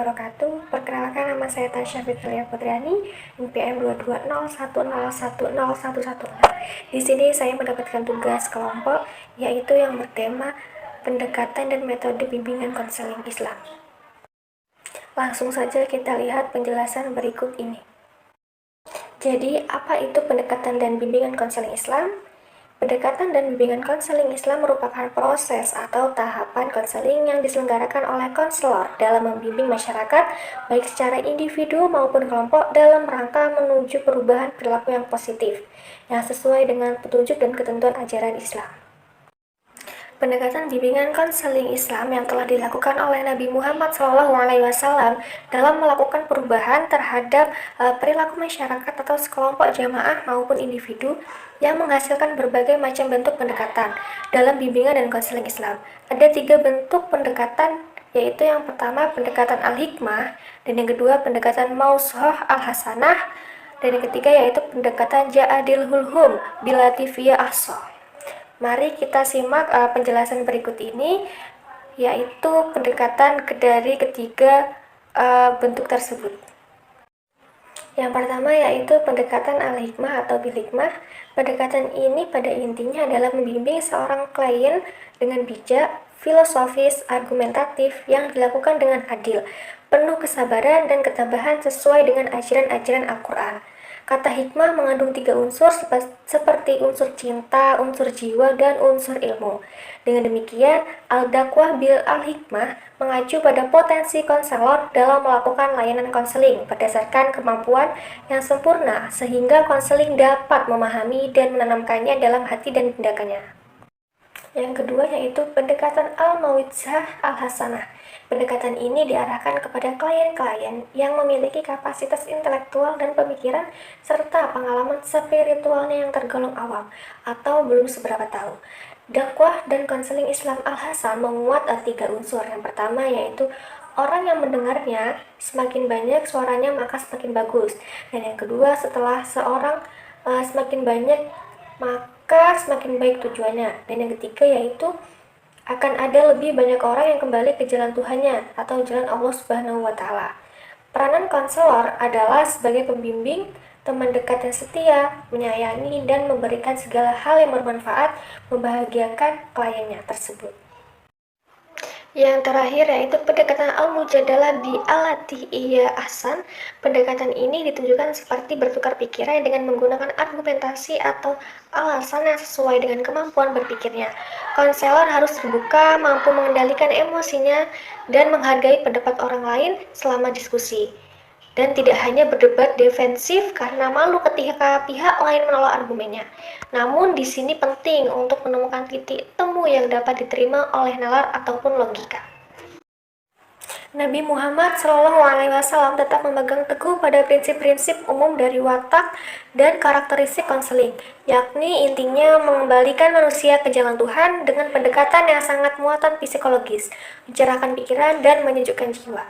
wabarakatuh. Perkenalkan, nama saya Tasya Fitria Putriani, NPM 22010101011. Di sini saya mendapatkan tugas kelompok, yaitu yang bertema pendekatan dan metode bimbingan konseling Islam. Langsung saja kita lihat penjelasan berikut ini. Jadi, apa itu pendekatan dan bimbingan konseling Islam? Pendekatan dan bimbingan konseling Islam merupakan proses atau tahapan konseling yang diselenggarakan oleh konselor dalam membimbing masyarakat, baik secara individu maupun kelompok, dalam rangka menuju perubahan perilaku yang positif, yang sesuai dengan petunjuk dan ketentuan ajaran Islam. Pendekatan bimbingan konseling Islam yang telah dilakukan oleh Nabi Muhammad SAW dalam melakukan perubahan terhadap perilaku masyarakat atau sekelompok jamaah maupun individu yang menghasilkan berbagai macam bentuk pendekatan dalam bimbingan dan konseling Islam. Ada 3 bentuk pendekatan, yaitu yang pertama pendekatan al-hikmah, dan yang kedua pendekatan mausoh al-hasanah, dan yang ketiga yaitu pendekatan ja'adil hulhum bilatifiyah ahsoh. Mari kita simak penjelasan berikut ini, yaitu pendekatan dari ketiga bentuk tersebut. Yang pertama yaitu pendekatan al-hikmah atau bil-hikmah. Pendekatan ini pada intinya adalah membimbing seorang klien dengan bijak, filosofis, argumentatif yang dilakukan dengan adil, penuh kesabaran dan ketabahan sesuai dengan ajaran-ajaran Al-Quran. Kata hikmah mengandung 3 unsur seperti unsur cinta, unsur jiwa, dan unsur ilmu. Dengan demikian, al-dakwah bil al-hikmah mengacu pada potensi konselor dalam melakukan layanan konseling berdasarkan kemampuan yang sempurna sehingga konseling dapat memahami dan menanamkannya dalam hati dan tindakannya. Yang kedua yaitu pendekatan al-mau'izah al-hasanah. Pendekatan ini diarahkan kepada klien-klien yang memiliki kapasitas intelektual dan pemikiran serta pengalaman spiritualnya yang tergolong awam atau belum seberapa tahu. Dakwah dan konseling Islam al-hasan menguat 3 unsur. Yang pertama yaitu orang yang mendengarnya semakin banyak suaranya maka semakin bagus. Dan yang kedua, setelah seorang semakin banyak maka semakin baik tujuannya. Dan yang ketiga yaitu akan ada lebih banyak orang yang kembali ke jalan Tuhannya atau jalan Allah Subhanahu wa Ta'ala. Peranan konselor adalah sebagai pembimbing, teman dekat yang setia, menyayangi dan memberikan segala hal yang bermanfaat, membahagiakan kliennya tersebut. Yang terakhir yaitu pendekatan al-mujadalah bi alati iya ahsan. Pendekatan ini ditunjukkan seperti bertukar pikiran dengan menggunakan argumentasi atau alasan yang sesuai dengan kemampuan berpikirnya. Konselor harus terbuka, mampu mengendalikan emosinya, dan menghargai pendapat orang lain selama diskusi. Dan tidak hanya berdebat defensif karena malu ketika pihak lain menolak argumennya. Namun di sini penting untuk menemukan titik temu yang dapat diterima oleh nalar ataupun logika. Nabi Muhammad SAW tetap memegang teguh pada prinsip-prinsip umum dari watak dan karakteristik konseling, yakni intinya mengembalikan manusia ke jalan Tuhan dengan pendekatan yang sangat muatan psikologis, mencerahkan pikiran dan menyejukkan jiwa.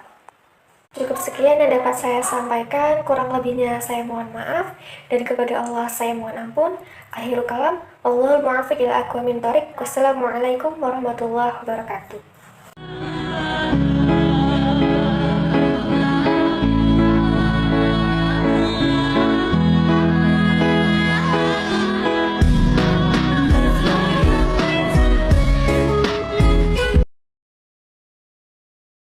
Cukup sekian yang dapat saya sampaikan, kurang lebihnya saya mohon maaf, dan kepada Allah saya mohon ampun. Akhirul kalam, Allahul muwaffiq ila aqwamit thoriq. Wassalamualaikum warahmatullahi wabarakatuh.